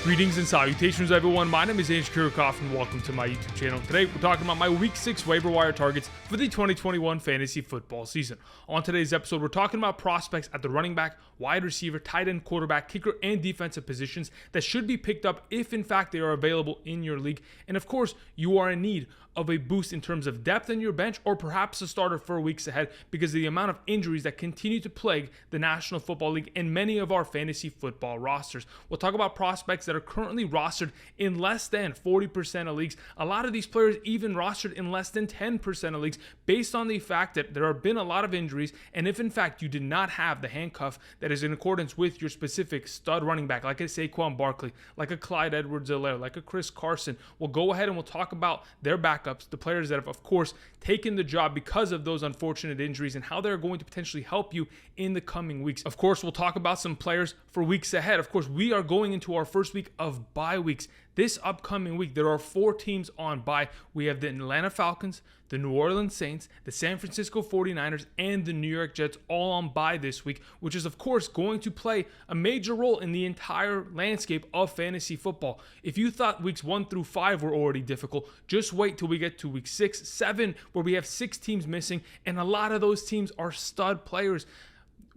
Greetings and salutations, everyone. My name is Andrew Kirikoff, and welcome to my YouTube channel. Today, we're talking about my Week 6 waiver wire targets for the 2021 fantasy football season. On today's episode, we're talking about prospects at the running back, wide receiver, tight end, quarterback, kicker, and defensive positions that should be picked up if, in fact, they are available in your league. And of course, you are in need of a boost in terms of depth in your bench, or perhaps a starter for weeks ahead because of the amount of injuries that continue to plague the National Football League and many of our fantasy football rosters. We'll talk about prospects that are currently rostered in less than 40% of leagues. A lot of these players even rostered in less than 10% of leagues based on the fact that there have been a lot of injuries, and if in fact you did not have the handcuff that is in accordance with your specific stud running back, like a Saquon Barkley, like a Clyde Edwards-Helaire, like a Chris Carson, we'll go ahead and we'll talk about their backups, the players that have, of course, taken the job because of those unfortunate injuries and how they're going to potentially help you in the coming weeks. Of course, we'll talk about some players for weeks ahead. Of course, we are going into our first week of bye weeks. This upcoming week, there are 4 teams on bye. We have the Atlanta Falcons, the New Orleans Saints, the San Francisco 49ers, and the New York Jets all on bye this week, which is, of course, going to play a major role in the entire landscape of fantasy football. If you thought weeks 1 through 5 were already difficult, just wait till we get to week 6, 7, where we have 6 teams missing, and a lot of those teams are stud players.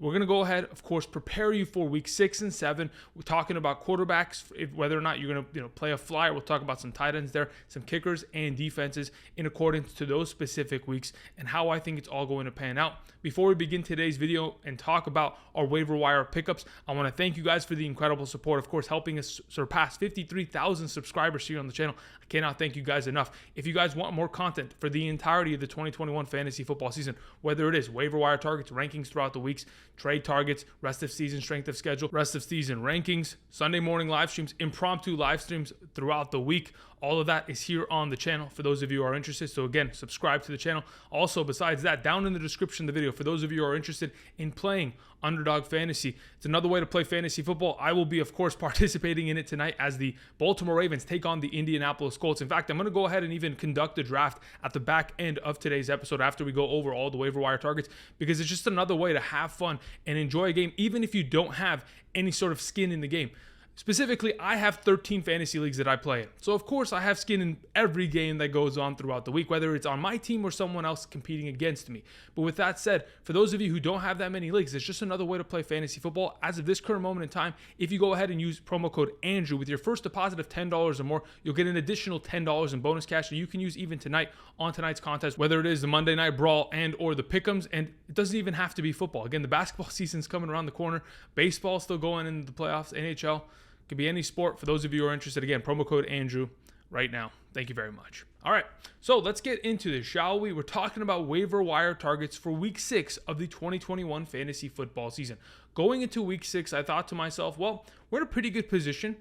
We're going to go ahead, of course, prepare you for week 6 and 7. We're talking about quarterbacks, whether or not you're going to play a flyer. We'll talk about some tight ends there, some kickers and defenses in accordance to those specific weeks and how I think it's all going to pan out. Before we begin today's video and talk about our waiver wire pickups, I want to thank you guys for the incredible support, of course, helping us surpass 53,000 subscribers here on the channel. I cannot thank you guys enough. If you guys want more content for the entirety of the 2021 fantasy football season, whether it is waiver wire targets, rankings throughout the weeks, trade targets, rest of season strength of schedule, rest of season rankings, Sunday morning live streams, impromptu live streams throughout the week. All of that is here on the channel for those of you who are interested. So again, subscribe to the channel. Also, besides that, down in the description of the video, for those of you who are interested in playing Underdog Fantasy, it's another way to play fantasy football. I will be, of course, participating in it tonight as the Baltimore Ravens take on the Indianapolis Colts. In fact, I'm going to go ahead and even conduct the draft at the back end of today's episode after we go over all the waiver wire targets, because it's just another way to have fun and enjoy a game, even if you don't have any sort of skin in the game. Specifically, I have 13 fantasy leagues that I play in. So, of course, I have skin in every game that goes on throughout the week, whether it's on my team or someone else competing against me. But with that said, for those of you who don't have that many leagues, it's just another way to play fantasy football. As of this current moment in time, if you go ahead and use promo code Andrew with your first deposit of $10 or more, you'll get an additional $10 in bonus cash that you can use even tonight on tonight's contest, whether it is the Monday Night Brawl and or the Pick'ems. And it doesn't even have to be football. Again, the basketball season's coming around the corner. Baseball's still going into the playoffs, NHL. Could be any sport. For those of you who are interested, again, promo code Andrew right now. Thank you very much. All right, so let's get into this, shall we? We're talking about waiver wire targets for week 6 of the 2021 fantasy football season. Going into week 6, I thought to myself, well, we're in a pretty good position.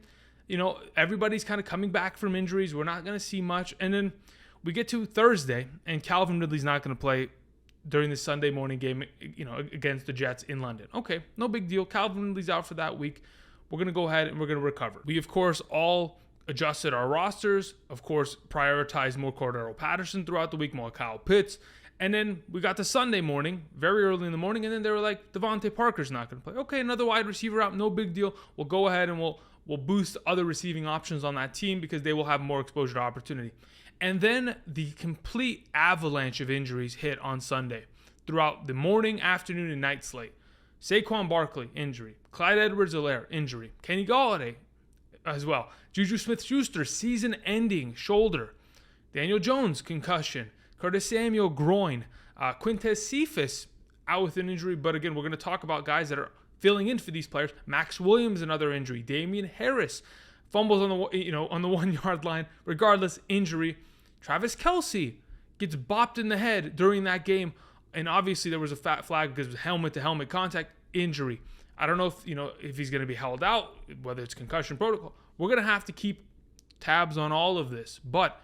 You know, everybody's kind of coming back from injuries. We're not going to see much. And then we get to Thursday, and Calvin Ridley's not going to play during the Sunday morning game, against the Jets in London. Okay, no big deal. Calvin Ridley's out for that week. We're going to go ahead and we're going to recover. We, of course, all adjusted our rosters. Of course, prioritized more Cordero Patterson throughout the week, more Kyle Pitts. And then we got to Sunday morning, very early in the morning, and then they were like, Devontae Parker's not going to play. Okay, another wide receiver out, no big deal. We'll go ahead and we'll boost other receiving options on that team because they will have more exposure to opportunity. And then the complete avalanche of injuries hit on Sunday throughout the morning, afternoon, and night slate. Saquon Barkley, injury. Clyde Edwards-Helaire, injury. Kenny Golladay as well. Juju Smith-Schuster, season-ending shoulder. Daniel Jones, concussion. Curtis Samuel, groin. Quintez Cephas, out with an injury. But again, we're going to talk about guys that are filling in for these players. Max Williams, another injury. Damian Harris, fumbles on the 1 yard line. Regardless, injury. Travis Kelce gets bopped in the head during that game. And obviously there was a fat flag because it was helmet-to-helmet contact, injury. I don't know if he's going to be held out, whether it's concussion protocol. We're going to have to keep tabs on all of this. But,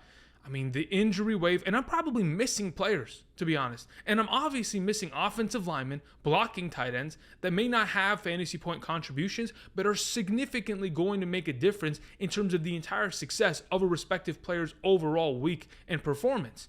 I mean, the injury wave, and I'm probably missing players, to be honest. And I'm obviously missing offensive linemen, blocking tight ends that may not have fantasy point contributions, but are significantly going to make a difference in terms of the entire success of a respective player's overall week and performance.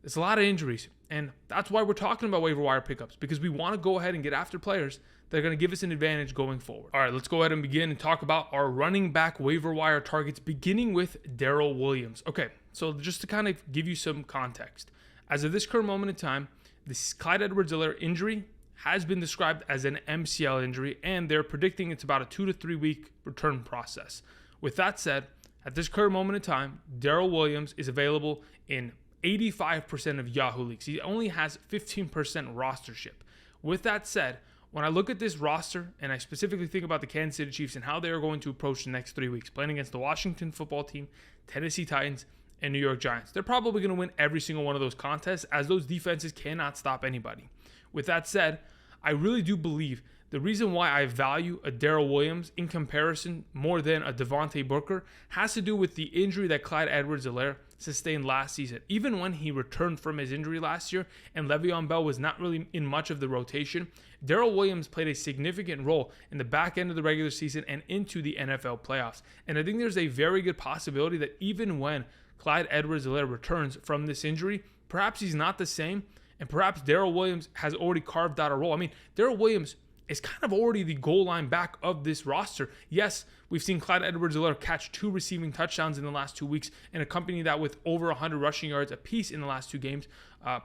There's a lot of injuries. And that's why we're talking about waiver wire pickups, because we want to go ahead and get after players that are going to give us an advantage going forward. All right, let's go ahead and begin and talk about our running back waiver wire targets, beginning with Darrel Williams. Okay, so just to kind of give you some context, as of this current moment in time, this Clyde Edwards-Helaire injury has been described as an MCL injury, and they're predicting it's about a 2 to 3 week return process. With that said, at this current moment in time, Darrel Williams is available in 85% of Yahoo leagues. He only has 15% rostership. With that said, when I look at this roster and I specifically think about the Kansas City Chiefs and how they are going to approach the next 3 weeks, playing against the Washington football team, Tennessee Titans, and New York Giants, they're probably going to win every single one of those contests, as those defenses cannot stop anybody. With that said, I really do believe the reason why I value a Darrel Williams in comparison more than a Devontae Booker has to do with the injury that Clyde Edwards-Helaire sustained last season. Even when he returned from his injury last year and Le'Veon Bell was not really in much of the rotation, Darrel Williams played a significant role in the back end of the regular season and into the NFL playoffs. And I think there's a very good possibility that even when Clyde Edwards-Helaire returns from this injury, perhaps he's not the same, and perhaps Darrel Williams has already carved out a role. I mean, Darrel Williams is kind of already the goal line back of this roster. Yes, we've seen Clyde Edwards-Helaire catch 2 receiving touchdowns in the last 2 weeks and accompany that with over 100 rushing yards apiece in the last 2 games,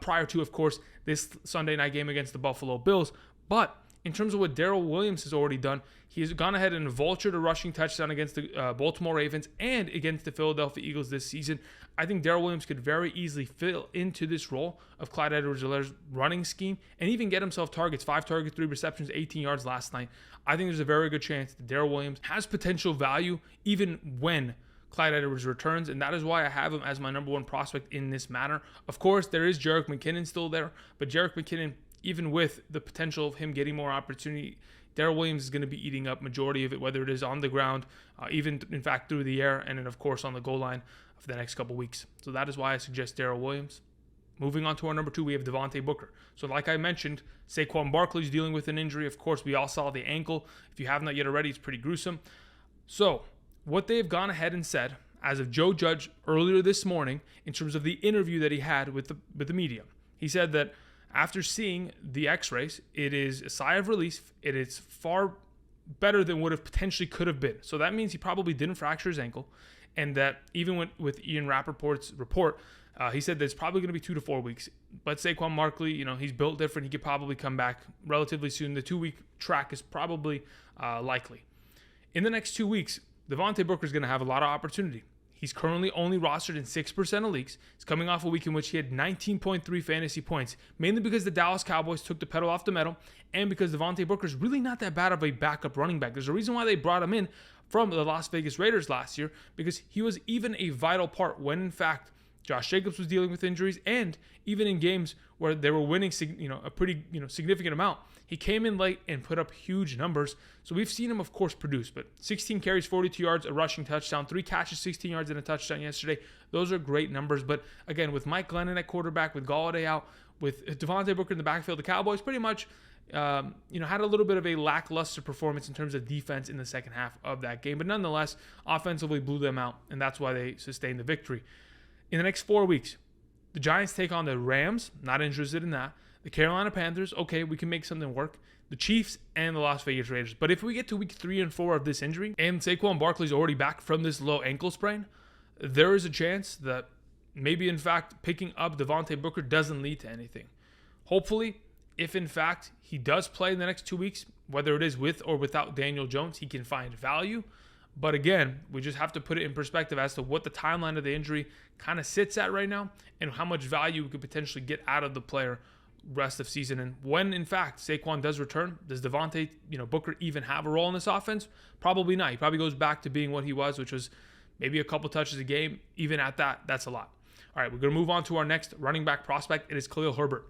prior to, of course, this Sunday night game against the Buffalo Bills. But in terms of what Darrel Williams has already done, he has gone ahead and vultured a rushing touchdown against the Baltimore Ravens and against the Philadelphia Eagles this season. I think Darrel Williams could very easily fill into this role of Clyde Edwards-Helaire's running scheme and even get himself targets, 5 targets, 3 receptions, 18 yards last night. I think there's a very good chance that Darrel Williams has potential value even when Clyde Edwards returns, and that is why I have him as my number 1 prospect in this matter. Of course, there is Jerick McKinnon still there, but Jerick McKinnon, even with the potential of him getting more opportunity, Darrel Williams is going to be eating up majority of it, whether it is on the ground, even in fact through the air, and then of course on the goal line for the next couple weeks. So that is why I suggest Darrel Williams. Moving on to our number 2, we have Devontae Booker. So like I mentioned, Saquon Barkley's dealing with an injury. Of course, we all saw the ankle. If you have not yet already, it's pretty gruesome. So what they've gone ahead and said, as of Joe Judge earlier this morning, in terms of the interview that he had with the media, he said that after seeing the x-rays, it is a sigh of relief. It is far better than what it potentially could have been. So that means he probably didn't fracture his ankle, and that even with Ian Rappaport's report, he said that it's probably going to be 2 to 4 weeks. But Saquon Barkley, he's built different. He could probably come back relatively soon. The 2-week track is probably likely. In the next 2 weeks, Devontae Booker is going to have a lot of opportunity. He's currently only rostered in 6% of leagues. He's coming off a week in which he had 19.3 fantasy points, mainly because the Dallas Cowboys took the pedal off the metal and because Devontae Booker is really not that bad of a backup running back. There's a reason why they brought him in from the Las Vegas Raiders last year, because he was even a vital part when, in fact, Josh Jacobs was dealing with injuries, and even in games where they were winning a pretty significant amount, he came in late and put up huge numbers. So we've seen him, of course, produce. But 16 carries, 42 yards, a rushing touchdown, 3 catches, 16 yards, and a touchdown yesterday. Those are great numbers. But again, with Mike Glennon at quarterback, with Galladay out, with Devontae Booker in the backfield, the Cowboys pretty much had a little bit of a lackluster performance in terms of defense in the second half of that game. But nonetheless, offensively blew them out, and that's why they sustained the victory. In the next 4 weeks, the Giants take on the Rams, not interested in that. The Carolina Panthers, okay, we can make something work. The Chiefs and the Las Vegas Raiders. But if we get to week 3 and 4 of this injury, and Saquon Barkley's already back from this low ankle sprain, there is a chance that maybe, in fact, picking up Devontae Booker doesn't lead to anything. Hopefully, if in fact he does play in the next 2 weeks, whether it is with or without Daniel Jones, he can find value. But again, we just have to put it in perspective as to what the timeline of the injury kind of sits at right now and how much value we could potentially get out of the player rest of season. And when, in fact, Saquon does return, does Devontae Booker even have a role in this offense? Probably not. He probably goes back to being what he was, which was maybe a couple touches a game. Even at that, that's a lot. All right, we're going to move on to our next running back prospect. It is Khalil Herbert.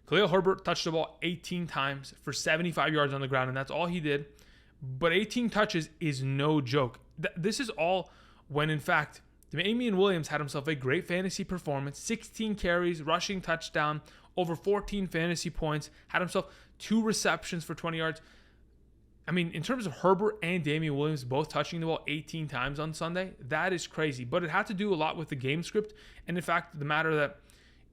Khalil Herbert touched the ball 18 times for 75 yards on the ground, and that's all he did. But 18 touches is no joke. This is all when, in fact, Damian Williams had himself a great fantasy performance, 16 carries, rushing touchdown, over 14 fantasy points, had himself 2 receptions for 20 yards. I mean, in terms of Herbert and Damian Williams both touching the ball 18 times on Sunday, that is crazy. But it had to do a lot with the game script, and in fact, the matter that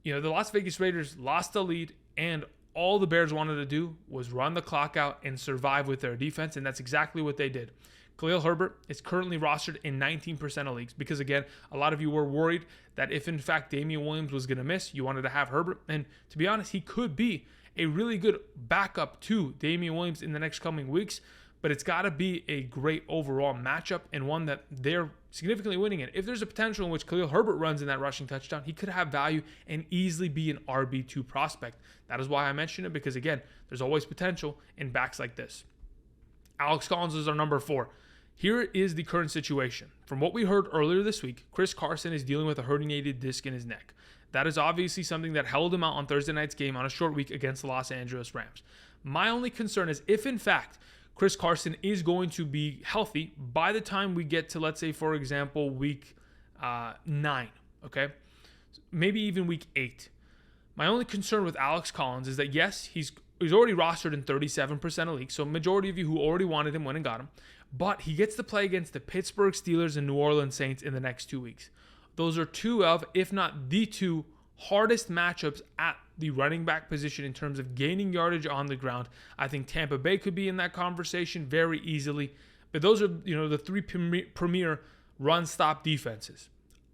The Las Vegas Raiders lost the lead, and all the Bears wanted to do was run the clock out and survive with their defense, and that's exactly what they did. Khalil Herbert is currently rostered in 19% of leagues because, again, a lot of you were worried that if, in fact, Darrel Williams was going to miss, you wanted to have Herbert. And to be honest, he could be a really good backup to Darrel Williams in the next coming weeks, but it's got to be a great overall matchup and one that they're significantly winning in. If there's a potential in which Khalil Herbert runs in that rushing touchdown, he could have value and easily be an RB2 prospect. That is why I mentioned it, because, again, there's always potential in backs like this. Alex Collins is our number 4. Here is the current situation. From what we heard earlier this week, Chris Carson is dealing with a herniated disc in his neck. That is obviously something that held him out on Thursday night's game on a short week against the Los Angeles Rams. My only concern is if, in fact, Chris Carson is going to be healthy by the time we get to, let's say, for example, week 9, okay? Maybe even week 8. My only concern with Alex Collins is that, yes, he's already rostered in 37% of leagues, so majority of you who already wanted him went and got him. But he gets to play against the Pittsburgh Steelers and New Orleans Saints in the next 2 weeks. Those are two of, if not the two, hardest matchups at the running back position in terms of gaining yardage on the ground. I think Tampa Bay could be in that conversation very easily. But those are, the 3 premier run-stop defenses.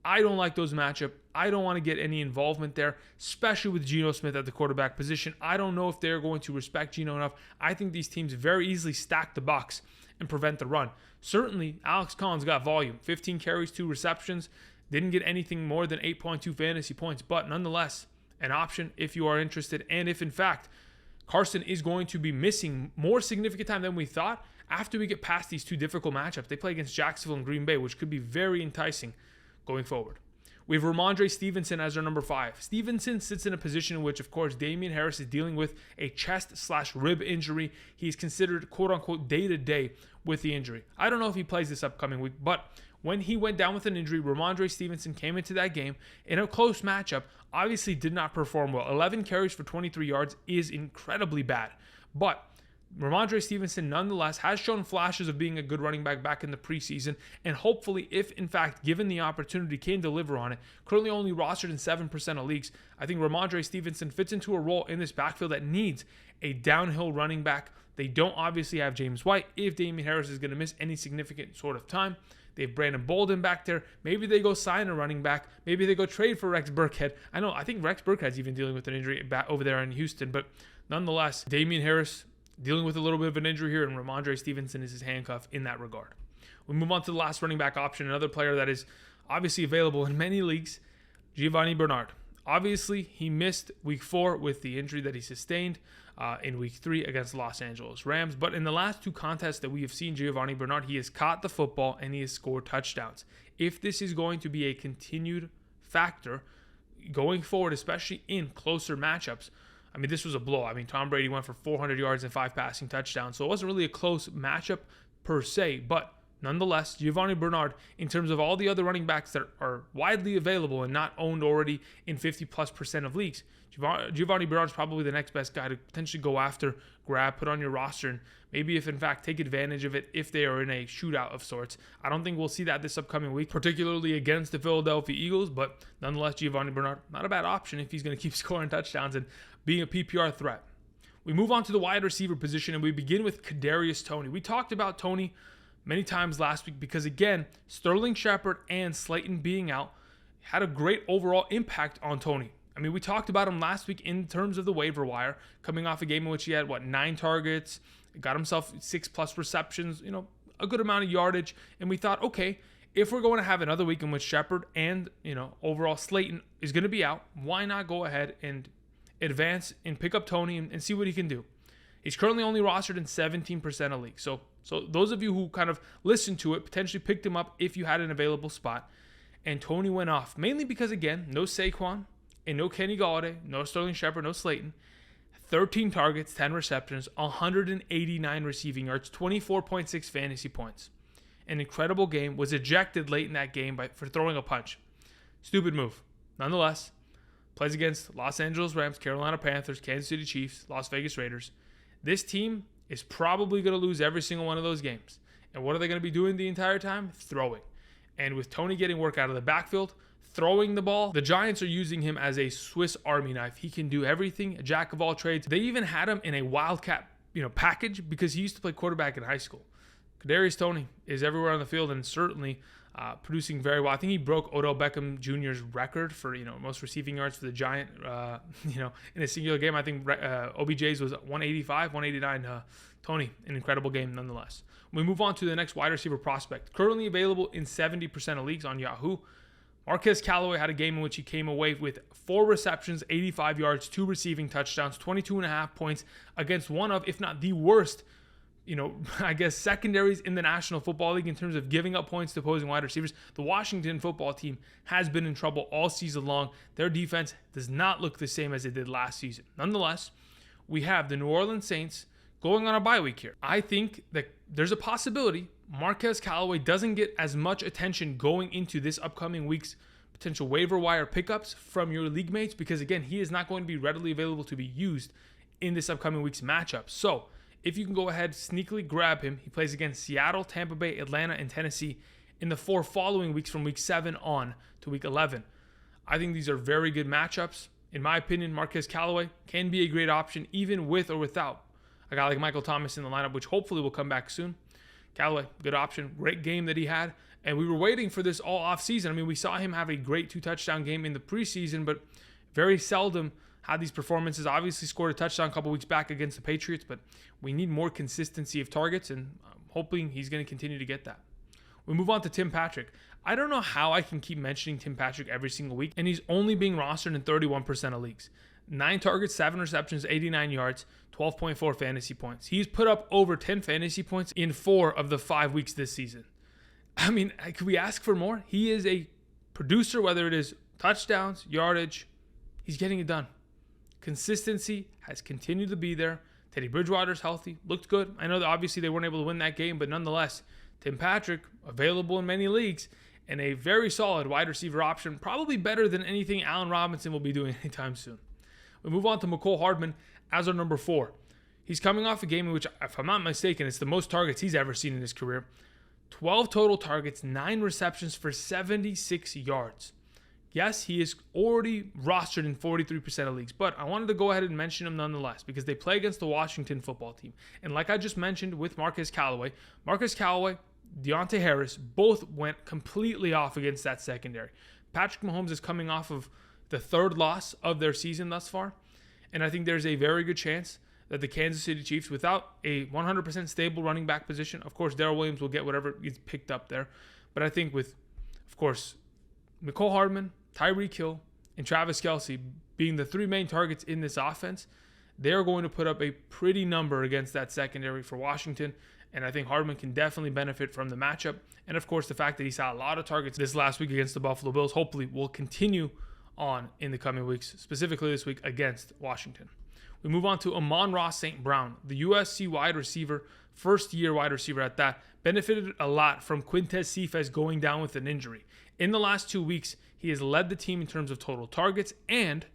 I don't like those matchups. I don't want to get any involvement there, especially with Geno Smith at the quarterback position. I don't know if they're going to respect Geno enough. I think these teams very easily stack the box and prevent the run. Certainly, Alex Collins got volume. 15 carries, 2 receptions. Didn't get anything more than 8.2 fantasy points, but nonetheless, an option if you are interested. And if, in fact, Carson is going to be missing more significant time than we thought after we get past these 2 difficult matchups. They play against Jacksonville and Green Bay, which could be very enticing going forward. We have Rhamondre Stevenson as our number 5. Stevenson sits in a position in which, of course, Damien Harris is dealing with a chest/rib injury. He's considered, quote-unquote, day-to-day with the injury. I don't know if he plays this upcoming week, but when he went down with an injury, Rhamondre Stevenson came into that game in a close matchup, obviously did not perform well. 11 carries for 23 yards is incredibly bad, but Rhamondre Stevenson, nonetheless, has shown flashes of being a good running back in the preseason, and hopefully, if in fact given the opportunity, can deliver on it. Currently only rostered in 7% of leagues. I think Rhamondre Stevenson fits into a role in this backfield that needs a downhill running back. They don't obviously have James White if Damien Harris is going to miss any significant sort of time. They have Brandon Bolden back there. Maybe they go sign a running back. Maybe they go trade for Rex Burkhead. I think Rex Burkhead's even dealing with an injury back over there in Houston, but nonetheless, Damien Harris dealing with a little bit of an injury here, and Rhamondre Stevenson is his handcuff in that regard. We move on to the last running back option, another player that is obviously available in many leagues, Giovani Bernard. Obviously, he missed week 4 with the injury that he sustained in week 3 against the Los Angeles Rams. But in the last 2 contests that we have seen Giovani Bernard, he has caught the football and he has scored touchdowns. If this is going to be a continued factor going forward, especially in closer matchups, this was a blow. Tom Brady went for 400 yards and 5 passing touchdowns, so it wasn't really a close matchup per se, but nonetheless, Giovani Bernard, in terms of all the other running backs that are widely available and not owned already in 50+% of leagues, Giovani Bernard is probably the next best guy to potentially go after, grab, put on your roster, and maybe if in fact take advantage of it if they are in a shootout of sorts. I don't think we'll see that this upcoming week, particularly against the Philadelphia Eagles, but nonetheless, Giovani Bernard, not a bad option if he's going to keep scoring touchdowns and being a PPR threat. We move on to the wide receiver position, and we begin with Kadarius Toney. We talked about Toney many times last week because, again, Sterling Shepard and Slayton being out had a great overall impact on Toney. We talked about him last week in terms of the waiver wire, coming off a game in which he had, 9 targets, got himself 6+ receptions, a good amount of yardage, and we thought, okay, if we're going to have another week in which Shepard and, overall Slayton is going to be out, why not go ahead and advance and pick up Toney and see what he can do? He's currently only rostered in 17% of leagues. So those of you who kind of listened to it potentially picked him up if you had an available spot. And Toney went off, mainly because, again, no Saquon and no Kenny Golladay, no Sterling Shepard, no Slayton. 13 targets, 10 receptions, 189 receiving yards, 24.6 fantasy points. An incredible game. Was ejected late in that game for throwing a punch. Stupid move. Nonetheless, plays against Los Angeles Rams, Carolina Panthers, Kansas City Chiefs, Las Vegas Raiders. This team is probably going to lose every single one of those games. And what are they going to be doing the entire time? Throwing. And with Toney getting work out of the backfield, throwing the ball, the Giants are using him as a Swiss Army knife. He can do everything, a jack of all trades. They even had him in a wildcat, package because he used to play quarterback in high school. Kadarius Toney is everywhere on the field and certainly producing very well. I think he broke Odell Beckham Jr.'s record for most receiving yards for the Giant. In a singular game, I think OBJ's was 185, 189. Toney, an incredible game nonetheless. We move on to the next wide receiver prospect, currently available in 70% of leagues on Yahoo. Marquez Callaway had a game in which he came away with 4 receptions, 85 yards, 2 receiving touchdowns, 22.5 points against one of, if not the worst, secondaries in the National Football League in terms of giving up points to opposing wide receivers. The Washington football team has been in trouble all season long. Their defense does not look the same as it did last season. Nonetheless, we have the New Orleans Saints going on a bye week here. I think that there's a possibility Marquez Callaway doesn't get as much attention going into this upcoming week's potential waiver wire pickups from your league mates because, again, he is not going to be readily available to be used in this upcoming week's matchup. So if you can go ahead, sneakily grab him. He plays against Seattle, Tampa Bay, Atlanta, and Tennessee in the 4 following weeks from week 7 on to week 11. I think these are very good matchups. In my opinion, Marquez Callaway can be a great option even with or without a guy like Michael Thomas in the lineup, which hopefully will come back soon. Callaway, good option. Great game that he had. And we were waiting for this all offseason. I mean, we saw him have a great 2-touchdown game in the preseason, but very seldom had these performances. Obviously scored a touchdown a couple weeks back against the Patriots, but we need more consistency of targets, and I'm hoping he's going to continue to get that. We move on to Tim Patrick. I don't know how I can keep mentioning Tim Patrick every single week, and he's only being rostered in 31% of leagues. 9 targets, 7 receptions, 89 yards, 12.4 fantasy points. He's put up over 10 fantasy points in 4 of the 5 weeks this season. I mean, could we ask for more? He is a producer, whether it is touchdowns, yardage. He's getting it done. Consistency has continued to be there. Teddy Bridgewater's healthy, looked good. I know that obviously they weren't able to win that game, but nonetheless, Tim Patrick, available in many leagues, and a very solid wide receiver option, probably better than anything Allen Robinson will be doing anytime soon. We move on to Mecole Hardman as our number 4. He's coming off a game in which, if I'm not mistaken, it's the most targets he's ever seen in his career. 12 total targets, 9 receptions for 76 yards. Yes, he is already rostered in 43% of leagues, but I wanted to go ahead and mention him nonetheless because they play against the Washington football team. And like I just mentioned with Marquez Callaway, Deontay Harris both went completely off against that secondary. Patrick Mahomes is coming off of the 3rd loss of their season thus far, and I think there's a very good chance that the Kansas City Chiefs, without a 100% stable running back position, of course, Darrel Williams will get whatever gets picked up there, but I think with, of course, Mecole Hardman, Tyreek Hill, and Travis Kelce being the 3 main targets in this offense, they're going to put up a pretty number against that secondary for Washington, and I think Hardman can definitely benefit from the matchup. And of course, the fact that he saw a lot of targets this last week against the Buffalo Bills hopefully will continue on in the coming weeks, specifically this week against Washington. We move on to Amon-Ra St. Brown, the USC wide receiver, first-year wide receiver at that, benefited a lot from Quintez Cephas going down with an injury. In the last 2 weeks, he has led the team in terms of total targets and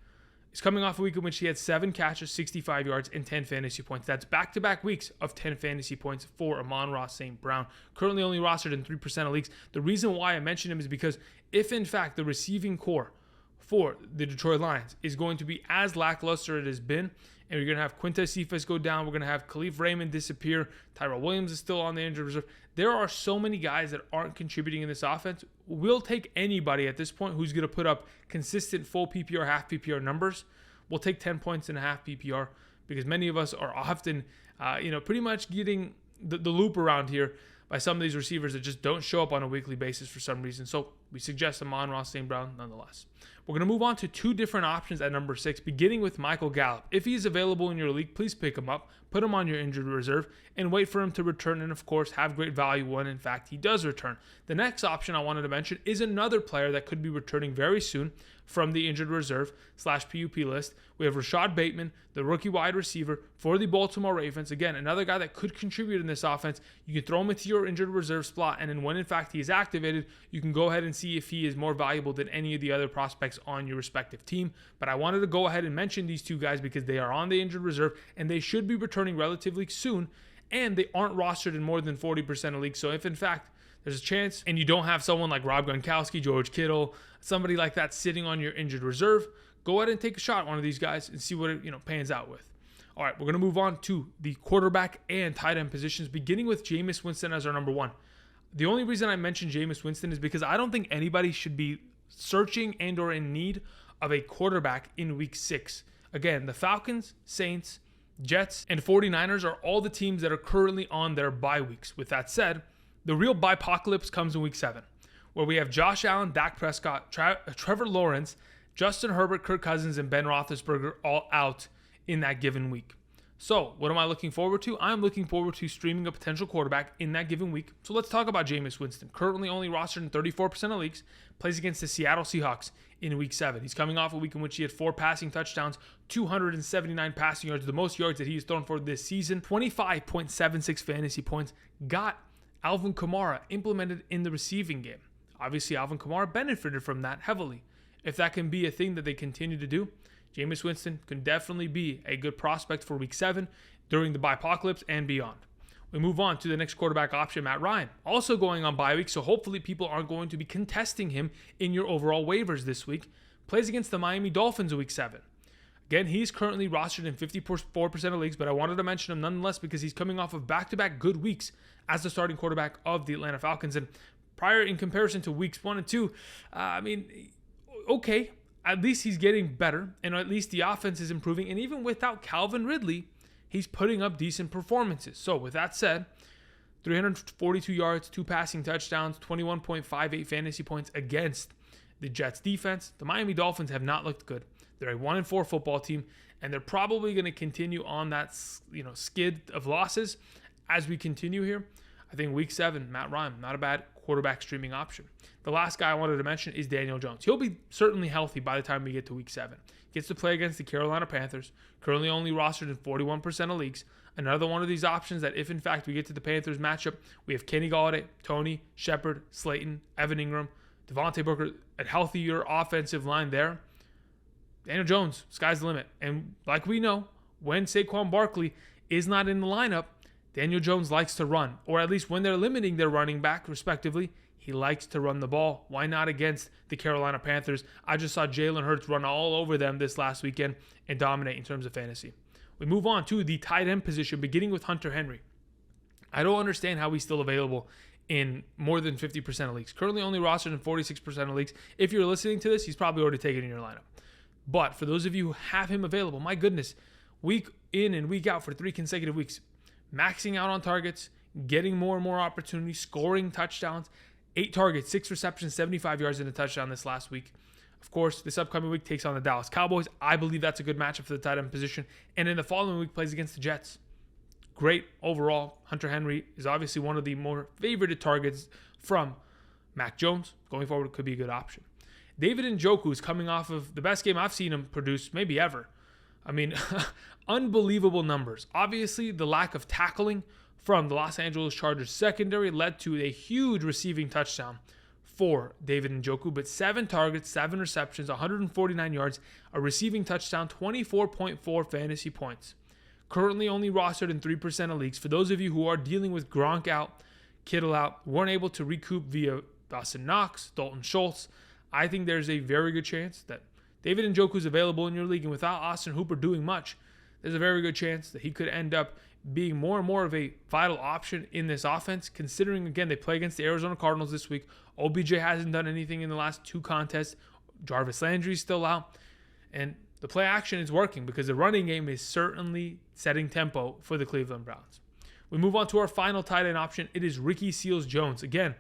is coming off a week in which he had 7 catches, 65 yards, and 10 fantasy points. That's back-to-back weeks of 10 fantasy points for Amon-Ra St. Brown, currently only rostered in 3% of leagues. The reason why I mention him is because if, in fact, the receiving core for the Detroit Lions is going to be as lackluster as it has been, and you're going to have Quintez Cephas go down, we're going to have Khalil Raymond disappear, Darrel Williams is still on the injured reserve. There are so many guys that aren't contributing in this offense. We'll take anybody at this point who's going to put up consistent full PPR, half PPR numbers. We'll take 10 points and a half PPR because many of us are often, pretty much getting the loop around here by some of these receivers that just don't show up on a weekly basis for some reason. So we suggest Amon-Ra St. Brown nonetheless. We're going to move on to 2 different options at number 6, beginning with Michael Gallup. If he is available in your league, please pick him up, put him on your injured reserve, and wait for him to return and, of course, have great value when, in fact, he does return. The next option I wanted to mention is another player that could be returning very soon from the injured reserve / PUP list. We have Rashod Bateman, the rookie wide receiver for the Baltimore Ravens. Again, another guy that could contribute in this offense. You can throw him into your injured reserve slot, and then when, in fact, he is activated, you can go ahead and see if he is more valuable than any of the other prospects on your respective team. But I wanted to go ahead and mention these 2 guys because they are on the injured reserve, and they should be returning relatively soon, and they aren't rostered in more than 40% of leagues. So if, in fact, there's a chance, and you don't have someone like Rob Gronkowski, George Kittle, somebody like that sitting on your injured reserve, go ahead and take a shot at one of these guys and see what it pans out with. All right, we're going to move on to the quarterback and tight end positions, beginning with Jameis Winston as our number one. The only reason I mentioned Jameis Winston is because I don't think anybody should be searching and or in need of a quarterback in week 6. Again, the Falcons, Saints, Jets, and 49ers are all the teams that are currently on their bye weeks. With that said, the real bye-pocalypse comes in week 7, where we have Josh Allen, Dak Prescott, Trevor Lawrence, Justin Herbert, Kirk Cousins, and Ben Roethlisberger all out in that given week. So, what am I looking forward to? I'm looking forward to streaming a potential quarterback in that given week. So let's talk about Jameis Winston. Currently only rostered in 34% of leagues, plays against the Seattle Seahawks in week 7. He's coming off a week in which he had 4 passing touchdowns, 279 passing yards, the most yards that he has thrown for this season, 25.76 fantasy points, got Alvin Kamara implemented in the receiving game. Obviously, Alvin Kamara benefited from that heavily. If that can be a thing that they continue to do, Jameis Winston can definitely be a good prospect for week 7 during the bye-pocalypse and beyond. We move on to the next quarterback option, Matt Ryan. Also going on bye week, so hopefully people aren't going to be contesting him in your overall waivers this week. Plays against the Miami Dolphins in week 7. Again, he's currently rostered in 54% of leagues, but I wanted to mention him nonetheless because he's coming off of back-to-back good weeks as the starting quarterback of the Atlanta Falcons. And prior, in comparison to weeks 1 and 2, okay. At least he's getting better, and at least the offense is improving. And even without Calvin Ridley, he's putting up decent performances. So with that said, 342 yards, 2 passing touchdowns, 21.58 fantasy points against the Jets defense. The Miami Dolphins have not looked good. They're a 1-4 football team, and they're probably going to continue on that skid of losses as we continue here. I think week 7, Matt Ryan, not a bad quarterback streaming option. The last guy I wanted to mention is Daniel Jones. He'll be certainly healthy by the time we get to week 7. Gets to play against the Carolina Panthers, currently only rostered in 41% of leagues. Another one of these options that if in fact we get to the Panthers matchup, we have Kenny Galladay, Toney, Shepard, Slayton, Evan Ingram, Devontae Booker, a healthier offensive line there. Daniel Jones, sky's the limit. And like we know, when Saquon Barkley is not in the lineup, Daniel Jones likes to run, or at least when they're limiting their running back, respectively, he likes to run the ball. Why not against the Carolina Panthers? I just saw Jalen Hurts run all over them this last weekend and dominate in terms of fantasy. We move on to the tight end position, beginning with Hunter Henry. I don't understand how he's still available in more than 50% of leagues. Currently only rostered in 46% of leagues. If you're listening to this, he's probably already taken in your lineup. But for those of you who have him available, my goodness, week in and week out for 3 consecutive weeks, maxing out on targets, getting more and more opportunities, scoring touchdowns, 8 targets, 6 receptions, 75 yards and a touchdown this last week. Of course, this upcoming week takes on the Dallas Cowboys. I believe that's a good matchup for the tight end position. And in the following week, plays against the Jets. Great overall. Hunter Henry is obviously one of the more favorited targets from Mac Jones. Going forward, it could be a good option. David Njoku is coming off of the best game I've seen him produce, maybe ever. I mean, unbelievable numbers. Obviously, the lack of tackling from the Los Angeles Chargers secondary led to a huge receiving touchdown for David Njoku, but 7 targets, 7 receptions, 149 yards, a receiving touchdown, 24.4 fantasy points. Currently only rostered in 3% of leagues. For those of you who are dealing with Gronk out, Kittle out, weren't able to recoup via Dawson Knox, Dalton Schultz, I think there's a very good chance that David Njoku is available in your league, and without Austin Hooper doing much, there's a very good chance that he could end up being more and more of a vital option in this offense, considering, again, they play against the Arizona Cardinals this week. OBJ hasn't done anything in the last 2 contests. Jarvis Landry's still out. And the play action is working because the running game is certainly setting tempo for the Cleveland Browns. We move on to our final tight end option. It is Ricky Seals-Jones. Again,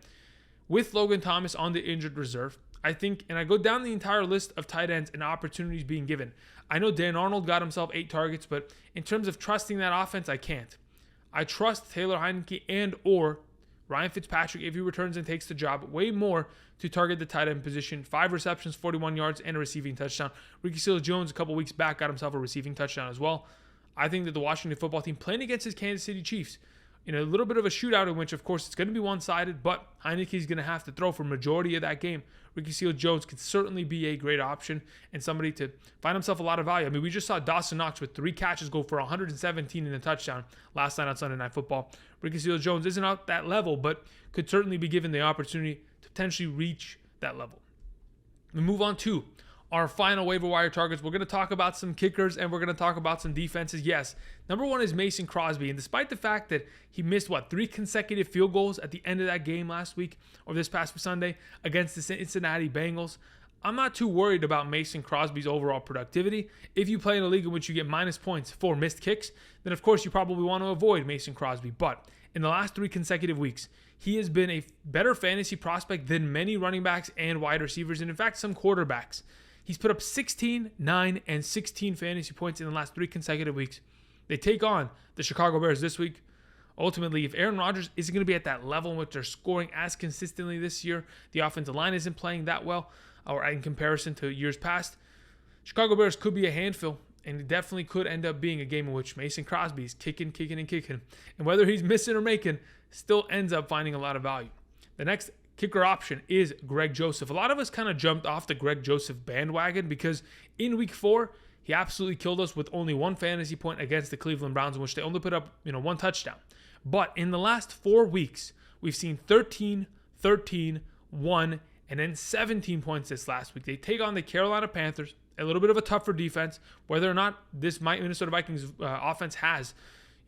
with Logan Thomas on the injured reserve, I think, and I go down the entire list of tight ends and opportunities being given. I know Dan Arnold got himself 8 targets, but in terms of trusting that offense, I can't. I trust Taylor Heineke and or Ryan Fitzpatrick, if he returns and takes the job, way more to target the tight end position. 5 receptions, 41 yards, and a receiving touchdown. Ricky Seals-Jones a couple weeks back got himself a receiving touchdown as well. I think that the Washington football team playing against his Kansas City Chiefs, in a little bit of a shootout in which, of course, it's going to be one-sided, but Heineke's going to have to throw for majority of that game. Ricky Seals-Jones could certainly be a great option and somebody to find himself a lot of value. I mean, we just saw Dawson Knox with 3 catches go for 117 and a touchdown last night on Sunday Night Football. Ricky Seals-Jones isn't at that level, but could certainly be given the opportunity to potentially reach that level. We move on to our final waiver wire targets. We're going to talk about some kickers and we're going to talk about some defenses. Yes, number one is Mason Crosby. And despite the fact that he missed, 3 consecutive field goals at the end of that game last week or this past Sunday against the Cincinnati Bengals, I'm not too worried about Mason Crosby's overall productivity. If you play in a league in which you get minus points for missed kicks, then of course you probably want to avoid Mason Crosby. But in the last 3 consecutive weeks, he has been a better fantasy prospect than many running backs and wide receivers, and in fact some quarterbacks. He's put up 16, 9, and 16 fantasy points in the last 3 consecutive weeks. They take on the Chicago Bears this week. Ultimately, if Aaron Rodgers isn't going to be at that level in which they're scoring as consistently this year, the offensive line isn't playing that well, or in comparison to years past, Chicago Bears could be a handful, and it definitely could end up being a game in which Mason Crosby is kicking. And whether he's missing or making, still ends up finding a lot of value. The next kicker option is Greg Joseph. A lot of us kind of jumped off the Greg Joseph bandwagon because in week 4, he absolutely killed us with only 1 fantasy point against the Cleveland Browns, in which they only put up 1 touchdown. But in the last 4 weeks, we've seen 13, 13, 1, and then 17 points this last week. They take on the Carolina Panthers, a little bit of a tougher defense. Whether or not this Minnesota Vikings offense has,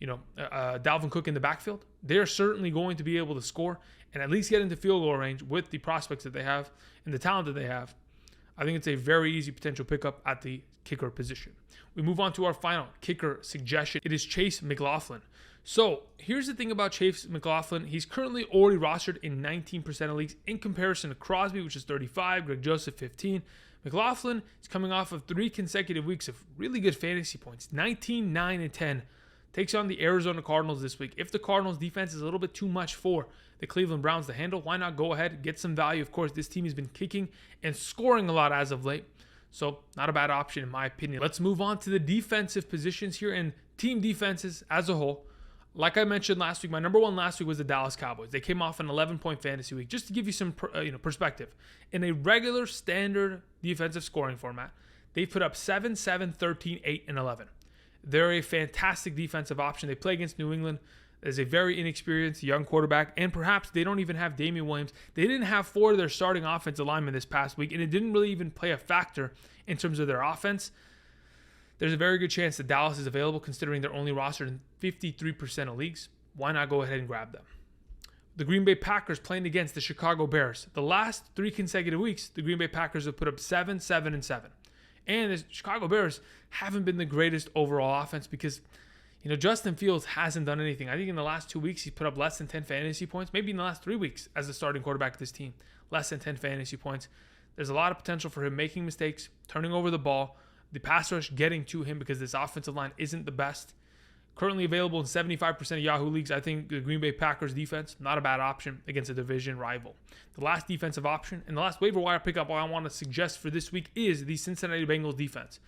Dalvin Cook in the backfield, they're certainly going to be able to score and at least get into field goal range with the prospects that they have and the talent that they have. I think it's a very easy potential pickup at the kicker position. We move on to our final kicker suggestion. It is Chase McLaughlin. So here's the thing about Chase McLaughlin. He's currently already rostered in 19% of leagues in comparison to Crosby, which is 35, Greg Joseph, 15. McLaughlin is coming off of 3 consecutive weeks of really good fantasy points, 19, 9, and 10. Takes on the Arizona Cardinals this week. If the Cardinals defense is a little bit too much for the Cleveland Browns to handle, why not go ahead and get some value? Of course, this team has been kicking and scoring a lot as of late, so not a bad option in my opinion. Let's move on to the defensive positions here and team defenses as a whole. Like I mentioned last week, my number one last week was the Dallas Cowboys. They came off an 11-point fantasy week. Just to give you some perspective, in a regular standard defensive scoring format, they put up 7, 7, 13, 8, and 11. They're a fantastic defensive option. They play against New England as a very inexperienced young quarterback, and perhaps they don't even have Damian Williams. They didn't have 4 of their starting offensive linemen this past week, and it didn't really even play a factor in terms of their offense. There's a very good chance that Dallas is available considering they're only rostered in 53% of leagues. Why not go ahead and grab them? The Green Bay Packers playing against the Chicago Bears. The last 3 consecutive weeks, the Green Bay Packers have put up 7, 7, and 7. And the Chicago Bears haven't been the greatest overall offense because, Justin Fields hasn't done anything. I think in the last 2 weeks, he's put up less than 10 fantasy points. Maybe in the last 3 weeks as the starting quarterback of this team, less than 10 fantasy points. There's a lot of potential for him making mistakes, turning over the ball, the pass rush getting to him because this offensive line isn't the best. Currently available in 75% of Yahoo leagues, I think the Green Bay Packers defense, not a bad option against a division rival. The last defensive option and the last waiver wire pickup I want to suggest for this week is the Cincinnati Bengals defense.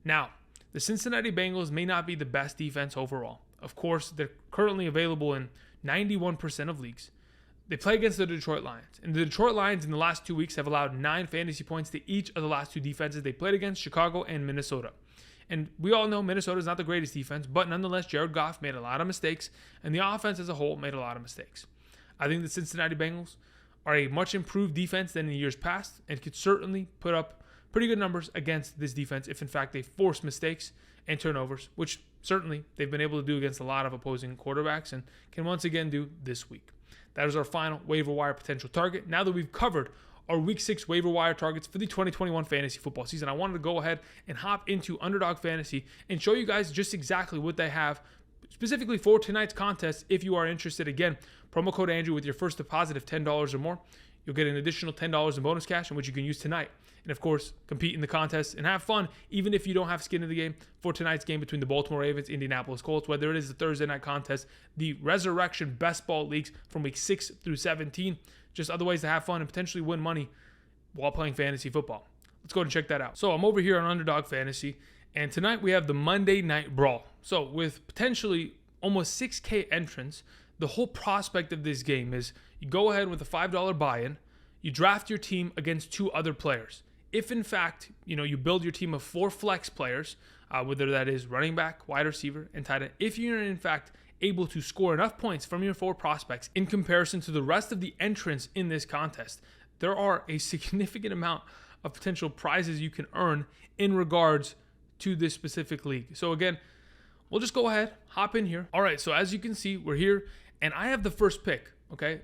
Now, the Cincinnati Bengals may not be the best defense overall. Of course, they're currently available in 91% of leagues. They play against the Detroit Lions. And the Detroit Lions in the last 2 weeks have allowed 9 fantasy points to each of the last 2 defenses they played against, Chicago and Minnesota. And we all know Minnesota is not the greatest defense, but nonetheless, Jared Goff made a lot of mistakes, and the offense as a whole made a lot of mistakes. I think the Cincinnati Bengals are a much improved defense than in years past, and could certainly put up pretty good numbers against this defense if, in fact, they force mistakes and turnovers, which certainly they've been able to do against a lot of opposing quarterbacks and can once again do this week. That is our final waiver wire potential target. Now that we've covered our Week 6 waiver wire targets for the 2021 fantasy football season, I wanted to go ahead and hop into Underdog Fantasy and show you guys just exactly what they have specifically for tonight's contest. If you are interested, again, promo code Andrew with your first deposit of $10 or more. You'll get an additional $10 in bonus cash, in which you can use tonight. And of course, compete in the contest and have fun, even if you don't have skin in the game, for tonight's game between the Baltimore Ravens, Indianapolis Colts, whether it is the Thursday night contest, the Resurrection Best Ball Leagues from week 6 through 17, just other ways to have fun and potentially win money while playing fantasy football. Let's go ahead and check that out. So I'm over here on Underdog Fantasy, and tonight we have the Monday Night Brawl. So with potentially almost 6K entrants, the whole prospect of this game is you go ahead with a $5 buy-in, you draft your team against 2 other players. If in fact, you build your team of 4 flex players, whether that is running back, wide receiver, and tight end, if you're in fact able to score enough points from your 4 prospects in comparison to the rest of the entrants in this contest, there are a significant amount of potential prizes you can earn in regards to this specific league. So again, we'll just go ahead, hop in here. All right, so as you can see, we're here, and I have the first pick, okay?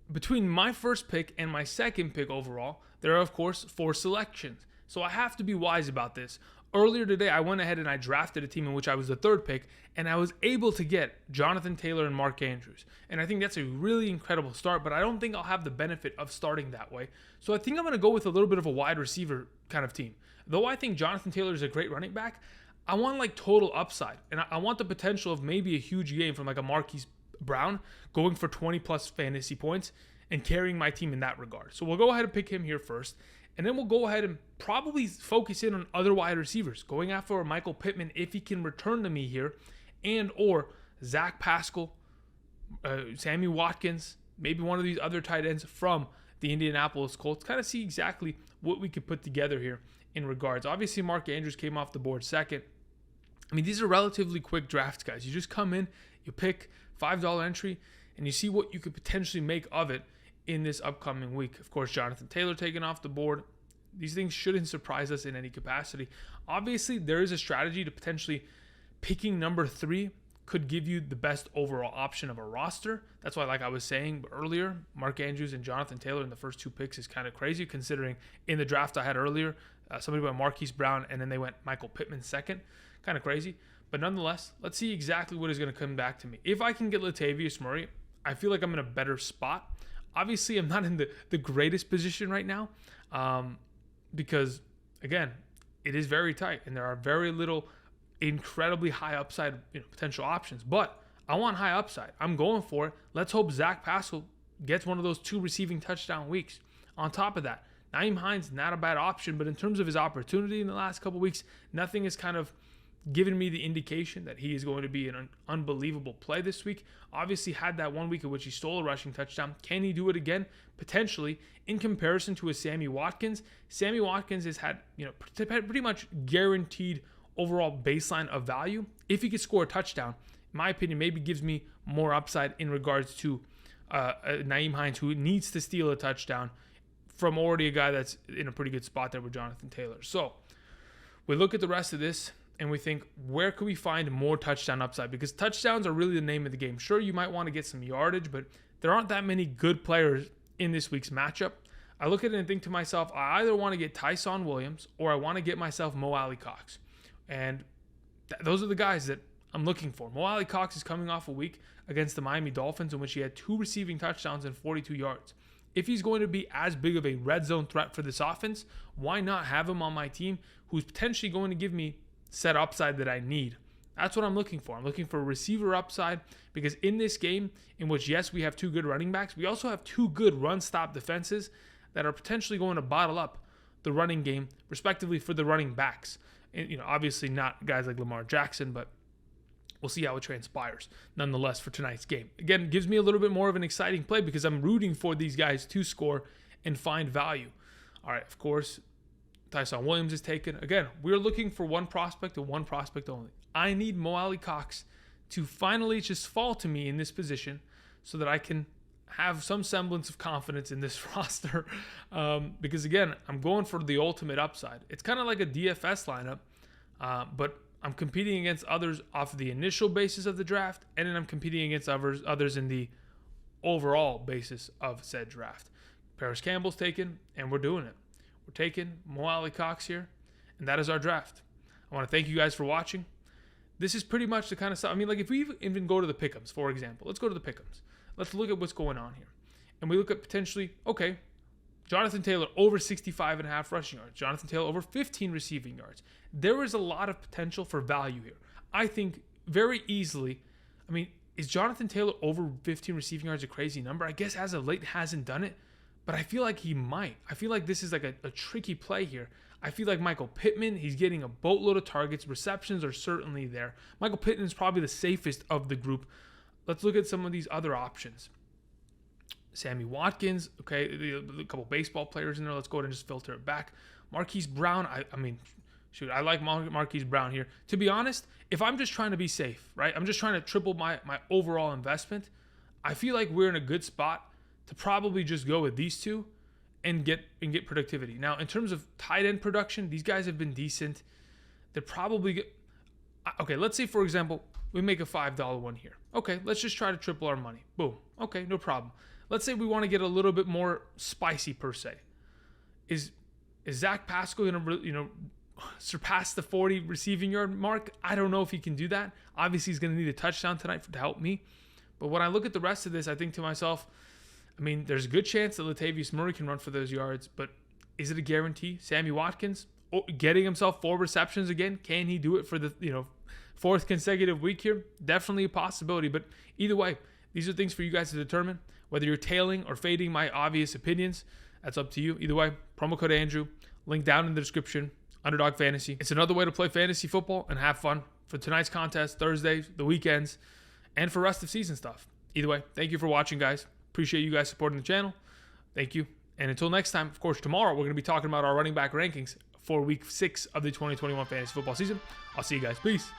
Between my first pick and my second pick overall, there are, of course, 4 selections. So I have to be wise about this. Earlier today, I went ahead and I drafted a team in which I was the 3rd pick, and I was able to get Jonathan Taylor and Mark Andrews. And I think that's a really incredible start, but I don't think I'll have the benefit of starting that way. So I think I'm going to go with a little bit of a wide receiver kind of team. Though I think Jonathan Taylor is a great running back, I want like total upside. And I want the potential of maybe a huge game from like a Marquise Brown going for 20 plus fantasy points and carrying my team in that regard. So we'll go ahead and pick him here first. And then we'll go ahead and probably focus in on other wide receivers, going after Michael Pittman if he can return to me here, and or Zach Pascal, Sammy Watkins, maybe one of these other tight ends from the Indianapolis Colts. Kind of see exactly what we could put together here in regards. Obviously, Mark Andrews came off the board second. I mean, these are relatively quick drafts, guys. You just come in, you pick $5 entry, and you see what you could potentially make of it in this upcoming week. Of course, Jonathan Taylor taken off the board. These things shouldn't surprise us in any capacity. Obviously, there is a strategy to potentially picking number 3 could give you the best overall option of a roster. That's why, like I was saying earlier, Mark Andrews and Jonathan Taylor in the first 2 picks is kind of crazy, considering in the draft I had earlier, somebody went Marquise Brown, and then they went Michael Pittman second. Kind of crazy. But nonetheless, let's see exactly what is going to come back to me. If I can get Latavius Murray, I feel like I'm in a better spot. Obviously, I'm not in the greatest position right now because, again, it is very tight, and there are very little incredibly high upside potential options. But I want high upside. I'm going for it. Let's hope Zach Pascal gets one of those 2 receiving touchdown weeks. On top of that, Nyheim Hines, not a bad option, but in terms of his opportunity in the last couple weeks, nothing has kind of given me the indication that he is going to be an unbelievable play this week. Obviously had that 1 week in which he stole a rushing touchdown. Can he do it again? Potentially. In comparison to a Sammy Watkins, Sammy Watkins has had pretty much guaranteed overall baseline of value. If he could score a touchdown, in my opinion, maybe gives me more upside in regards to Nyheim Hines, who needs to steal a touchdown from already a guy that's in a pretty good spot there with Jonathan Taylor. So we look at the rest of this and we think, where could we find more touchdown upside? Because touchdowns are really the name of the game. Sure, you might want to get some yardage, but there aren't that many good players in this week's matchup. I look at it and think to myself, I either want to get Tyson Williams or I want to get myself Mo Alley-Cox. And those are the guys that I'm looking for. Mo Alley-Cox is coming off a week against the Miami Dolphins in which he had 2 receiving touchdowns and 42 yards. If he's going to be as big of a red zone threat for this offense, why not have him on my team who's potentially going to give me set upside that I need? That's what I'm looking for. I'm looking for receiver upside because in this game, in which, yes, we have 2 good running backs, we also have 2 good run-stop defenses that are potentially going to bottle up the running game, respectively, for the running backs. And, obviously not guys like Lamar Jackson, but we'll see how it transpires nonetheless for tonight's game. Again, it gives me a little bit more of an exciting play because I'm rooting for these guys to score and find value. All right, of course, Tyson Williams is taken. Again, we're looking for one prospect and one prospect only. I need Mo Alley-Cox to finally just fall to me in this position so that I can have some semblance of confidence in this roster. Because, again, I'm going for the ultimate upside. It's kind of like a DFS lineup, but I'm competing against others off of the initial basis of the draft, and then I'm competing against others in the overall basis of said draft. Paris Campbell's taken, and we're doing it. We're taking Mo Alley-Cox here, and that is our draft. I want to thank you guys for watching. This is pretty much the kind of stuff. I mean, like if we even go to the pick'ems, for example, let's go to the pick'ems. Let's look at what's going on here. And we look at potentially, okay, Jonathan Taylor over 65.5 rushing yards. Jonathan Taylor over 15 receiving yards. There is a lot of potential for value here. I think very easily, I mean, is Jonathan Taylor over 15 receiving yards a crazy number? I guess as of late hasn't done it, but I feel like he might. I feel like this is like a tricky play here. I feel like Michael Pittman, he's getting a boatload of targets. Receptions are certainly there. Michael Pittman is probably the safest of the group. let's look at some of these other options. Sammy Watkins, okay, a couple baseball players in there. Let's go ahead and just filter it back. Marquise Brown, I mean, shoot, I like Marquise Brown here. To be honest, if I'm just trying to be safe, right, I'm just trying to triple my overall investment, I feel like we're in a good spot to probably just go with these two and get productivity. Now, in terms of tight end production, these guys have been decent. They're probably okay. Let's say, for example, we make a $5 one here. Okay, let's just try to triple our money. Boom. Okay, no problem. Let's say we want to get a little bit more spicy per se. Is Zach Pascal going to surpass the 40 receiving yard mark? I don't know if he can do that. Obviously, he's going to need a touchdown tonight to help me. But when I look at the rest of this, I think to myself, I mean, there's a good chance that Latavius Murray can run for those yards, but is it a guarantee? Sammy Watkins getting himself 4 receptions again. Can he do it for the 4th consecutive week here? Definitely a possibility. But either way, these are things for you guys to determine. Whether you're tailing or fading my obvious opinions, that's up to you. Either way, promo code Andrew, link down in the description. Underdog Fantasy. It's another way to play fantasy football and have fun for tonight's contest, Thursdays, the weekends, and for rest of season stuff. Either way, thank you for watching, guys. Appreciate you guys supporting the channel. Thank you. And until next time, of course, tomorrow we're going to be talking about our running back rankings for week 6 of the 2021 fantasy football season. I'll see you guys. Peace.